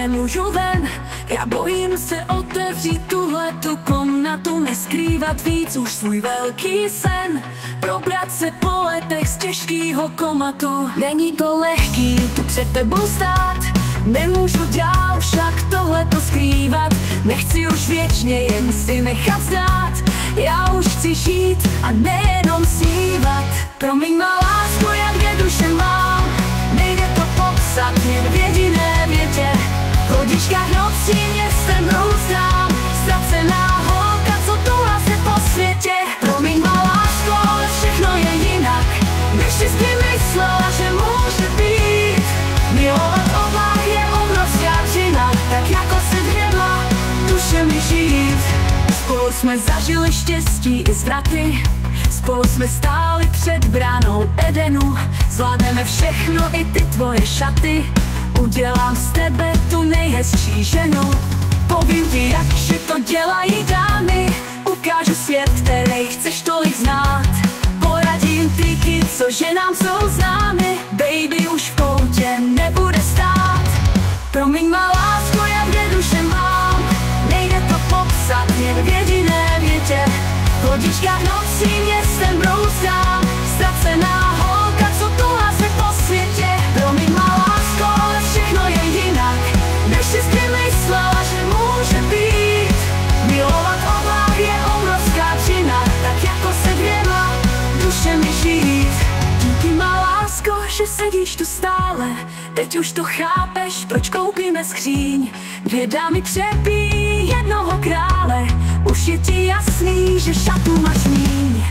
nemůžu ven. Já bojím se otevřít tuhletu komnatu, neskrývat víc už svůj velký sen. Probrat se po letech z těžkýho komatu. Není to lehký tu před tebou stát, nemůžu dál však tohleto skrývat. Nechci už věčně jen si nechat zdát, já už chci žít a nejenom snívat. Promiň má lásko, jak dvě duše mám, nejde to popsat jen v jediné větě. V hodičkách nocí městem růstám, ztracená holka, co touhá se po světě. Promiň má lásko, ale všechno je jinak, než jsi myslela, že může být. Milovat oblak je obrovská dřina, tak jako se dvěma dušemi žít. Spolu jsme zažili štěstí i zvraty, spolu jsme stáli před bránou Edenu. Zvládneme všechno, i ty tvoje šaty, udělám z tebe tu nejhezčí ženu. Povím ti, jak to dělají dámy, ukážu svět, který chceš tolik znát. Poradím triky, co ženám jsou známy, baby už v koutě nebude stát. Promiň má lásko, jak dvě duše mám, nejde to popsat jen v jediné větě. V hodičkách nocí městem broustám, ztracená holka, co touhá se po světě. Promiň má lásko, ale všechno je jinak, než jsi myslela, že může být. Milovat oblak je obrovská dřina, tak jako se dvěma dušemi žít. Díky má lásko, že sedíš tu stále, teď už to chápeš, proč koupíme skříň. Dvě dámy třepí jednoho krále, už je ti jasný, že šatů máš míň.